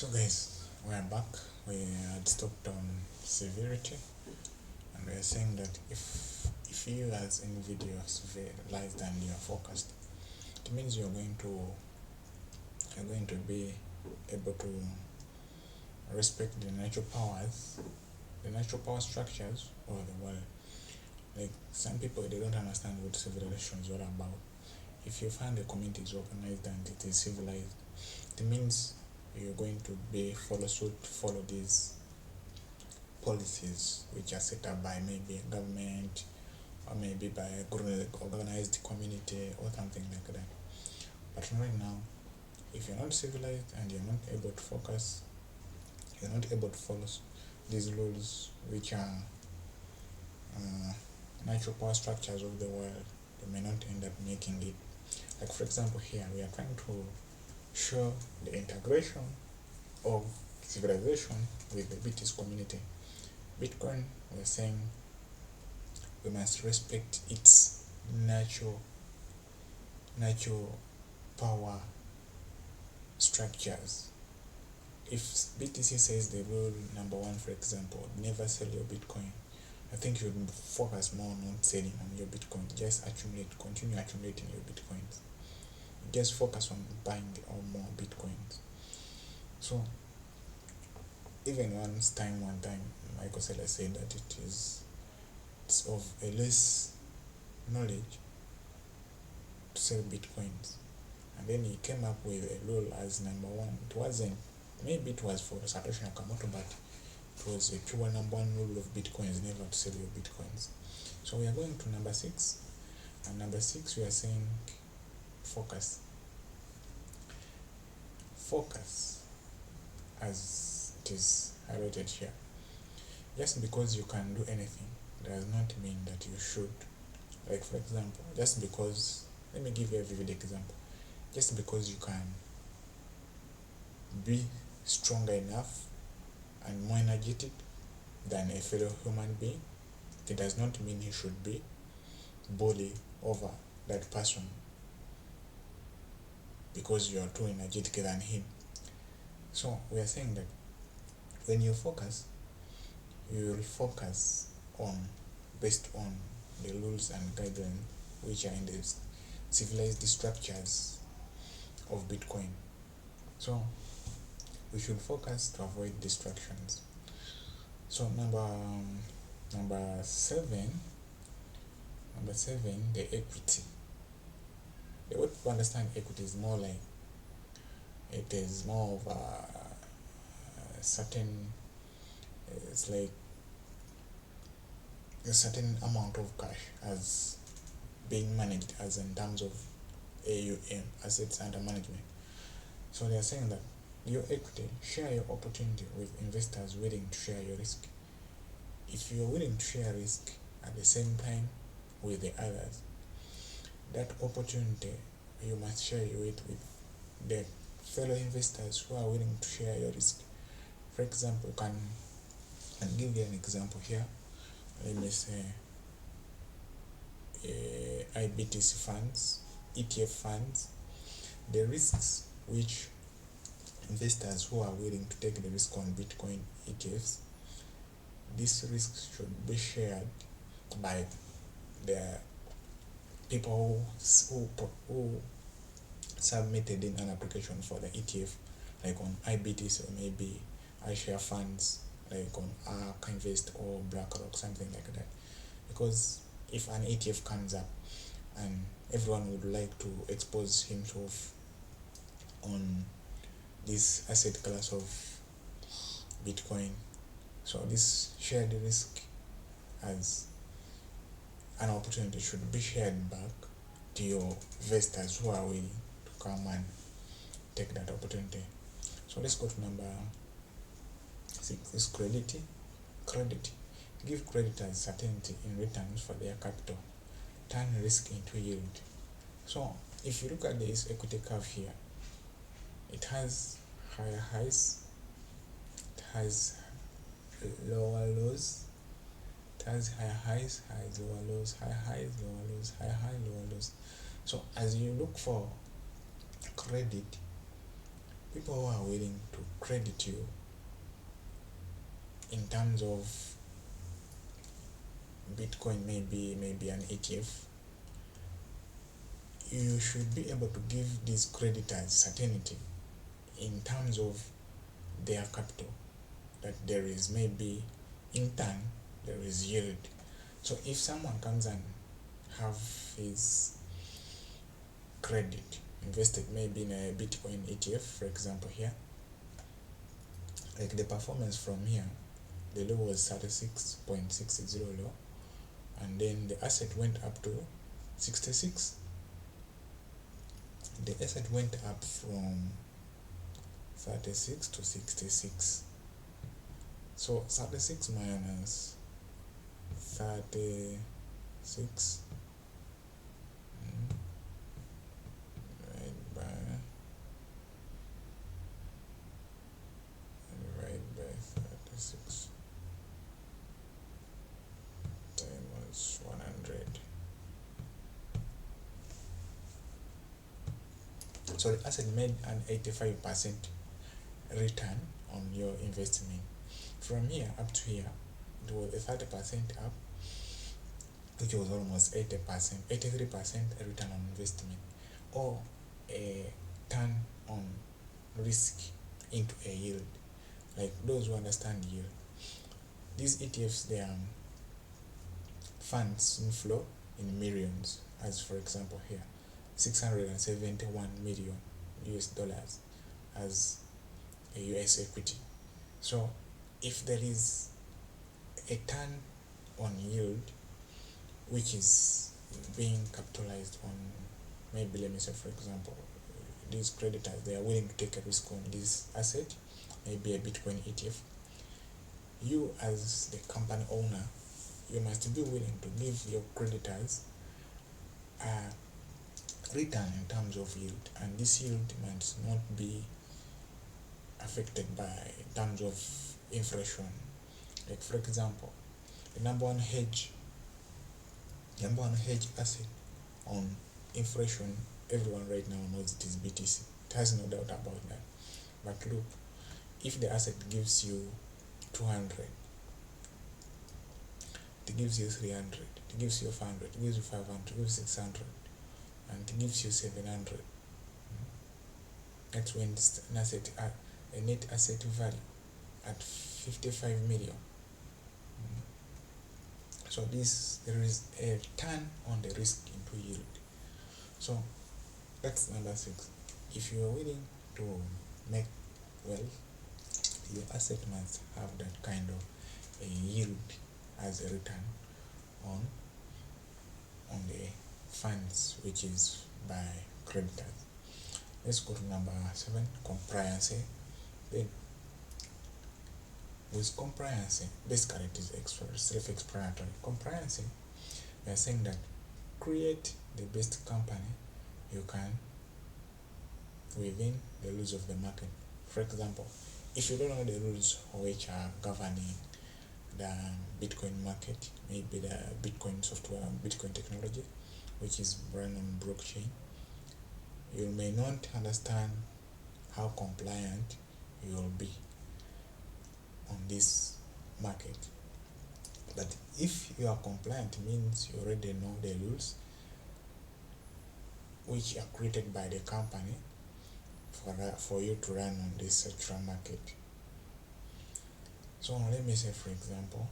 So guys, we are back. We had stopped on severity, and we are saying that if you as individual are civilized and you are focused, it means you're going to be able to respect the natural power structures of the world. Like some people, they don't understand what civilization is all about. If you find a community is organized and it is civilized, it means you're going to follow these policies which are set up by maybe a government or maybe by a organized community or something like that. But right now, if you're not civilized and you're not able to focus, you're not able to follow these rules which are natural power structures of the world, you may not end up making it. Like for example, here we are trying to show the integration of civilization with the BTC community. Bitcoin, we're saying we must respect its natural power structures. If BTC says the rule number one, for example, never sell your Bitcoin, I think you would focus more on not selling on your Bitcoin. Just continue accumulating your Bitcoins. Just focus on buying more Bitcoins. So even one time Michael Saylor said that it's of a less knowledge to sell Bitcoins, and then he came up with a rule as number one. Maybe it was for Satoshi Nakamoto, but it was a pure number one rule of Bitcoins, never to sell your Bitcoins. So we are going to number 6, and number 6 we are saying focus, as it is highlighted here. Just because you can do anything does not mean that you should. Like for example, let me give you a vivid example. Just because you can be stronger enough and more energetic than a fellow human being, it does not mean you should be bully over that person because you are too energetic than him. So we are saying that when you focus, you will focus based on the rules and guidelines which are in the civilized structures of Bitcoin. So we should focus to avoid distractions. So number 7, the equity. The way to understand equity is more like it is more of a certain, it's like a certain amount of cash as being managed as in terms of AUM, assets under management. So they are saying that your equity, share your opportunity with investors willing to share your risk. If you're willing to share risk at the same time with the others, that opportunity you must share it with the fellow investors who are willing to share your risk. For example, I'll give you an example here. Let me say IBTC funds, ETF funds, the risks which investors who are willing to take the risk on Bitcoin ETFs, these risks should be shared by the people who submitted in an application for the ETF, like on IBTC or maybe iShare funds, like on ARK Invest or BlackRock, something like that. Because if an ETF comes up and everyone would like to expose himself on this asset class of Bitcoin, so this shared risk as an opportunity should be shared back to your investors who are willing to come and take that opportunity. So let's go to number 6. Is credit. Give creditors certainty in returns for their capital. Turn risk into yield. So if you look at this equity curve here, it has higher highs, it has lower lows, it has higher highs, lower lows, high highs, lower lows, high high, lower lows. So as you look for credit, people who are willing to credit you in terms of Bitcoin, maybe an ETF, you should be able to give these creditors certainty in terms of their capital, that there is maybe in turn there is yield. So if someone comes and have his credit invested maybe in a Bitcoin ETF, for example, here, like the performance from here, the low was 36.60 low, and then the asset went up to 66. The asset went up from 36 to 66. So 36 minus 36 divide by 36 times 100. So the asset made an 85% return on your investment. From here up to here, it was a 30% up, which was almost 80%, 83% return on investment, or a turn on risk into a yield. Like those who understand yield, these ETFs, they are funds inflow in millions, as for example here, 671 million US dollars as a US equity. So if there is a turn on yield which is being capitalized on, maybe let me say for example, these creditors, they are willing to take a risk on this asset, maybe a Bitcoin ETF, you as the company owner, you must be willing to give your creditors a return in terms of yield, and this yield must not be affected by terms of inflation. Like for example, the number one hedge asset on inflation, everyone right now knows it is BTC. It has no doubt about that. But look, if the asset gives you 200, it gives you 300, it gives you 500, it gives you 500, it gives you 600, and it gives you 700. That's when it's an asset, a net asset value at 55 million. So there is a turn on the risk into yield. So that's number 6. If you are willing to make wealth, your asset must have that kind of a yield as a return on the funds which is by creditors. Let's go to number 7, compliance. Then with compliance, basically it is self-explanatory. Compliance, we are saying that create the best company you can within the rules of the market. For example, if you don't know the rules which are governing the Bitcoin market, maybe the Bitcoin software, Bitcoin technology, which is run on blockchain, you may not understand how compliant you will be on this market. But if you are compliant, means you already know the rules which are created by the company for you to run on this central market. So let me say, for example,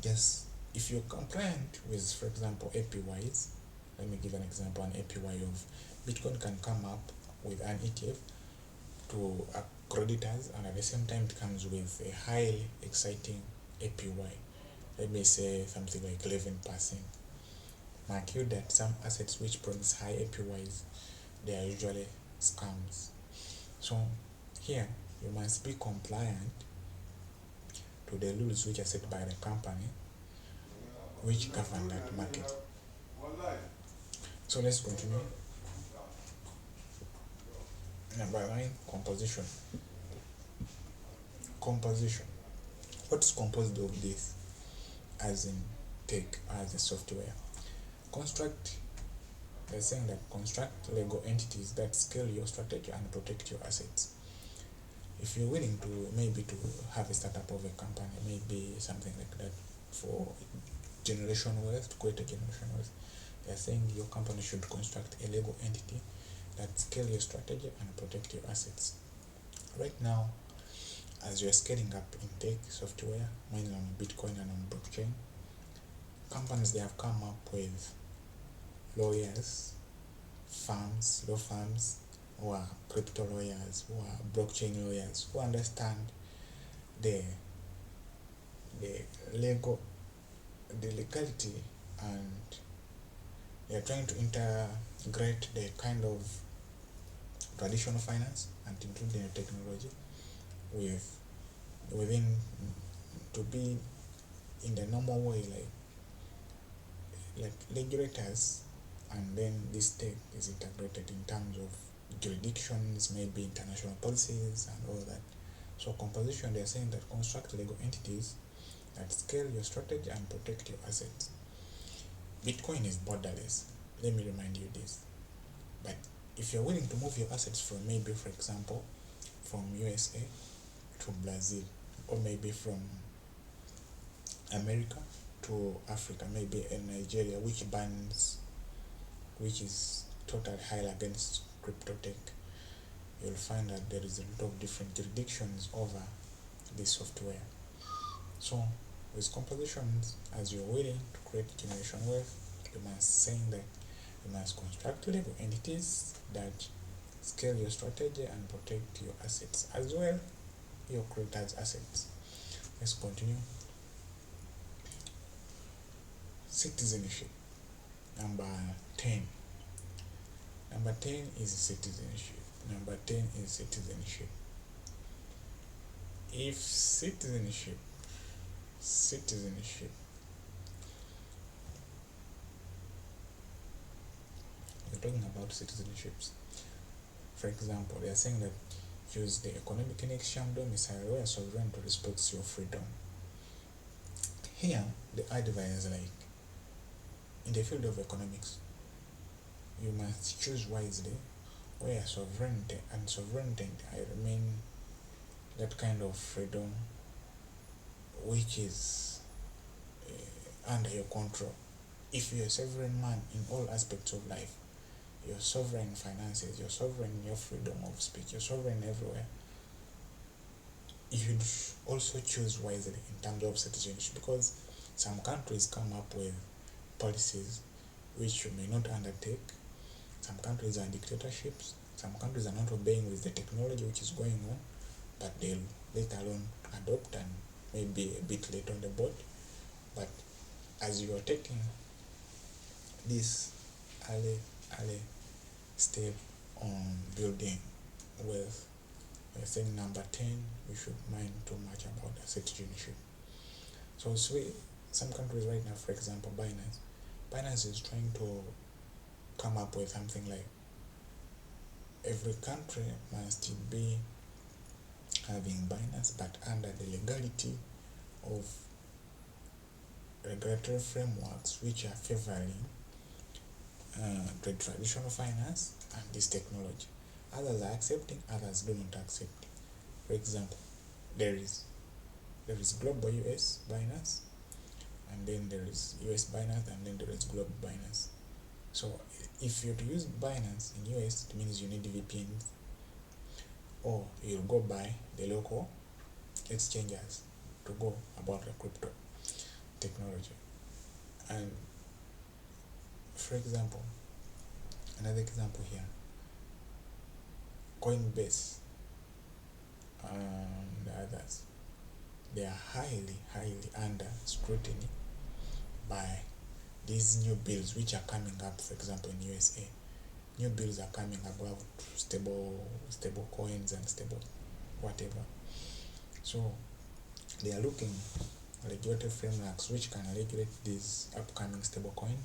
just if you're compliant with, for example, APYs, let me give an example. An APY of Bitcoin can come up with an ETF to creditors, and at the same time it comes with a highly exciting APY, let me say something like 11%. Mark you that some assets which promise high APYs, they are usually scams. So here you must be compliant to the rules which are set by the company which govern that market. So let's continue. Number 9, composition. What's composed of this? As in tech, as a software. Construct they're saying that construct legal entities that scale your strategy and protect your assets. If you're willing to maybe to have a startup of a company, maybe something like that for generation wealth, to create a generation wealth, they're saying your company should construct a legal entity that scale your strategy and protect your assets. Right now, as you're scaling up in tech software, mainly on Bitcoin and on blockchain, companies, they have come up with lawyers, firms, law firms, who are crypto lawyers, who are blockchain lawyers, who understand the the legal the legality, and they are trying to integrate the kind of traditional finance and including the technology within to be in the normal way, like regulators, and then this tech is integrated in terms of jurisdictions, maybe international policies and all that. So composition, they're saying that construct legal entities that scale your strategy and protect your assets. Bitcoin is borderless. Let me remind you this. But if you're willing to move your assets from, maybe for example, from USA to Brazil, or maybe from America to Africa, maybe in Nigeria, which is totally high against crypto tech, you'll find that there is a lot of different jurisdictions over this software. So with compositions, as you're willing to create generation wealth, you must saying that you must construct legal entities that scale your strategy and protect your assets as well, your creditors' assets. Let's continue. Citizenship. Number 10. Number 10 is citizenship. Number 10 is citizenship. If citizenship, we're talking about citizenships. For example, they are saying that use the economic and exchange domicile where sovereignty respects your freedom. Here, the advice, like in the field of economics, you must choose wisely where sovereignty, I remain that kind of freedom which is under your control. If you're a sovereign man in all aspects of life, you're sovereign in finances, you're sovereign in your freedom of speech, you're sovereign everywhere, you should also choose wisely in terms of citizenship, because some countries come up with policies which you may not undertake. Some countries are dictatorships, some countries are not obeying with the technology which is going on, but they'll let alone adopt and maybe a bit late on the boat. But as you are taking this early step on building wealth, we're saying number 10, we should mind too much about the citizenship. So some countries right now, for example, Binance is trying to come up with something like every country must be having Binance, but under the legality of regulatory frameworks which are favoring the traditional finance and this technology. Others are accepting, others do not accept. For example, there is global US Binance, and then there is US Binance, and then there is global Binance. So if you're to use Binance in US, it means you need VPNs, or you'll go by the local exchanges to go about the crypto technology. And for example, another example here, Coinbase and others, they are highly under scrutiny by these new bills which are coming up. For example, in USA, new bills are coming about stable coins and stable whatever. So they are looking at regulatory frameworks which can regulate these upcoming stable coin.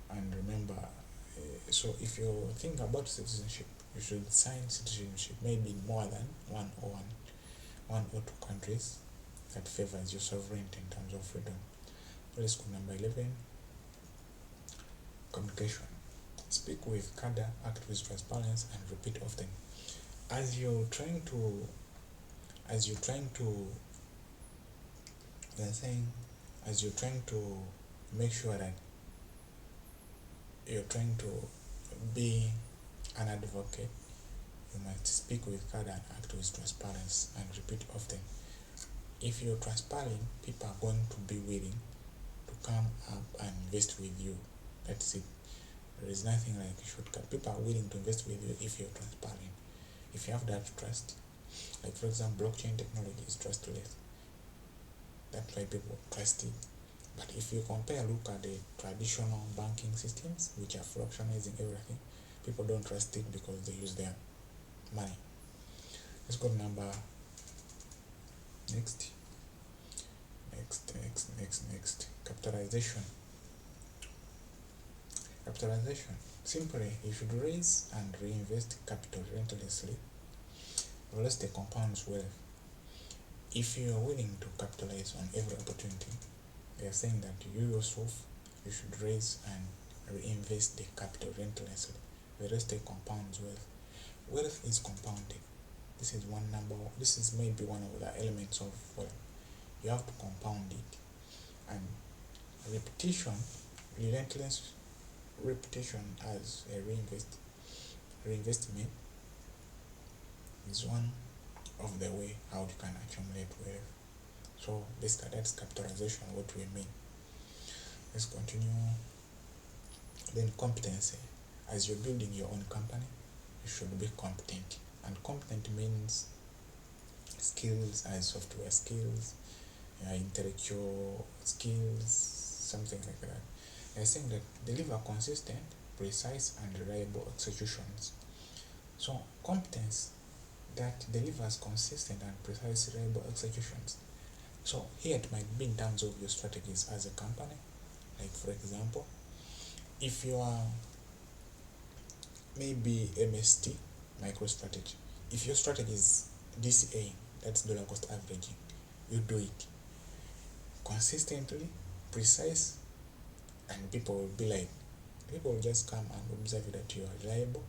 And remember, so if you think about citizenship, you should sign citizenship maybe more than one or two countries that favors your sovereignty in terms of freedom. Let's go number 11, communication. Speak with candor, act with transparency, and repeat often. As you're trying to, as you're trying to, they're saying, as you're trying to make sure that you're trying to be an advocate, you must speak with candor and act with transparency and repeat often. If you're transparent, people are going to be willing to come up and invest with you. That's it. There is nothing like a shortcut. People are willing to invest with you if you're transparent. If you have that trust, like for example, blockchain technology is trustless. That's why people trust it. But if you compare, look at the traditional banking systems, which are fractionizing everything, people don't trust it because they use their money. Let's go to number next. Capitalization. Simply, you should raise and reinvest capital relentlessly, or else they compounds wealth. If you are willing to capitalize on every opportunity, they are saying that you yourself, you should raise and reinvest the capital relentlessly, the rest they compounds wealth. Wealth is compounded. This is maybe one of the elements of wealth. You have to compound it, and repetition, relentless repetition as a reinvestment is one of the way how you can accumulate wealth. So basically that's capitalization, what we mean. Let's continue. Then competency. As you're building your own company, you should be competent, and competent means skills as software skills, intellectual skills, something like that. They're saying that deliver consistent, precise, and reliable executions. So competence that delivers consistent and precise, reliable executions. So here it might be in terms of your strategies as a company. Like for example, if you are maybe MST, MicroStrategy, if your strategy is DCA, that's dollar cost averaging, you do it consistently, precise, and people will just come and observe that you are reliable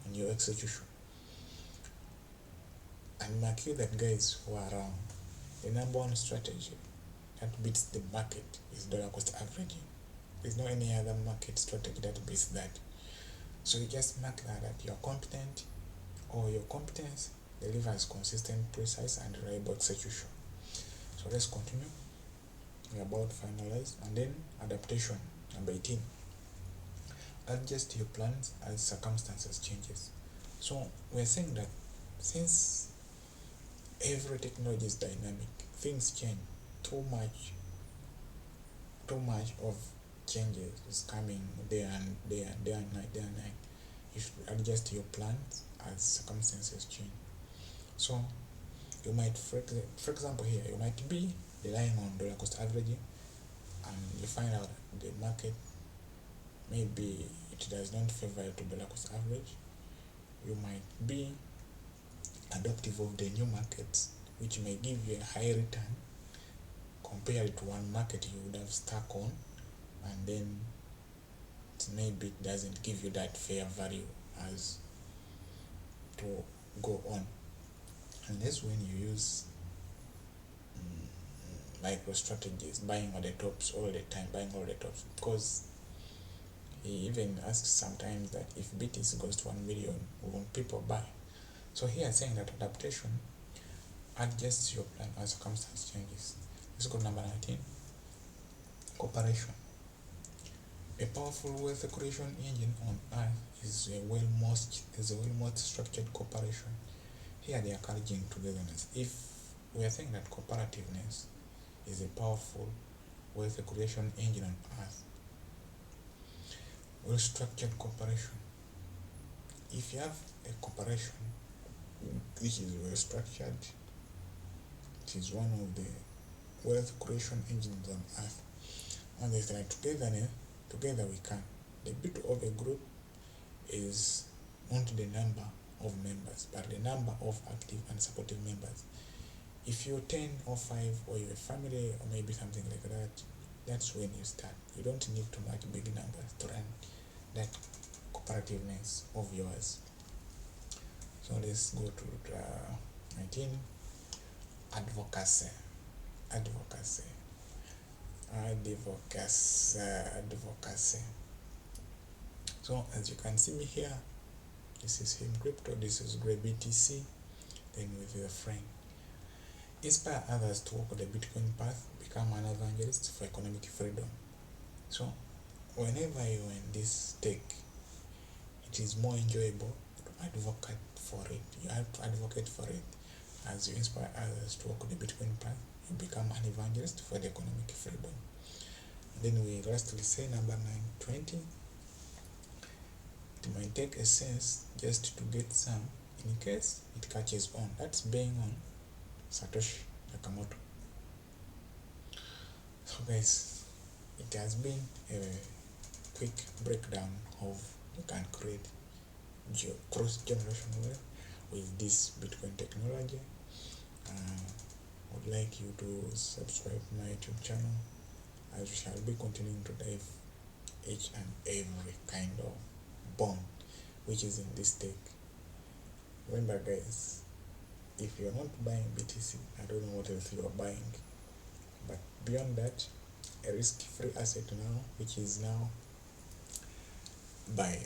in your execution. And mark you that guys who are around, the number one strategy that beats the market is dollar cost averaging. There's no any other market strategy that beats that. So you just mark that you're competent, or your competence delivers consistent, precise, and reliable execution. So let's continue. We're about to finalize. And then adaptation, number 18. Adjust your plans as circumstances changes. So we're saying that since every technology is dynamic, things change. Too much of changes is coming day and night. You should adjust your plans as circumstances change. So you might, for example here, you might be relying on dollar cost averaging, and you find out the market maybe it does not favor you to dollar cost average. You might be adaptive of the new markets, which may give you a high return compared to one market you would have stuck on, and then maybe it doesn't give you that fair value as to go on. And that's when you use micro strategies, buying all the tops all the time, because he even asks sometimes that if BTC goes to 1 million, won't people buy? So here saying that adaptation adjusts your plan as circumstance changes. Let's go to number 19. Cooperation. A powerful wealth creation engine on earth is a well-most structured cooperation. Here they are encouraging togetherness. If we are saying that cooperativeness is a powerful wealth creation engine on earth, well-structured cooperation. If you have a cooperation which is well-structured, it is one of the wealth creation engines on earth. And they say together we can. The beauty of a group is not the number of members, but the number of active and supportive members. If you're 10 or 5, or you're a family, or maybe something like that, that's when you start. You don't need too much big numbers to run that cooperativeness of yours. So let's go to the 19. Advocacy. Advocacy. So as you can see me here, this is him crypto, this is Grey BTC, then with your friend. Inspire others to walk the Bitcoin path, become an evangelist for economic freedom. So whenever you're in this tech, it is more enjoyable to advocate for it. You have to advocate for it. As you inspire others to walk the Bitcoin path, you become an evangelist for the economic freedom. Then we lastly say number 920. It might take a sense just to get some in case it catches on. That's being on Satoshi Nakamoto. So guys, it has been a quick breakdown of you can create cross-generational wealth with this Bitcoin technology. I would like you to subscribe to my YouTube channel, as we shall be continuing to dive each and every kind of bond which is in this tech. Remember guys, if you're not buying BTC, I don't know what else you are buying. But beyond that, a risk-free asset now, which is now by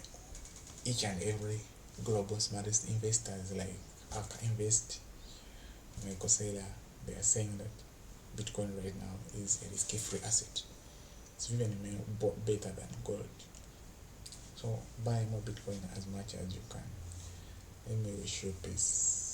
each and every global smartest investors like Aka Invest, Michael Saylor, they are saying that Bitcoin right now is a risk-free asset. It's even better than gold. So buy more Bitcoin as much as you can. Let me wish you peace.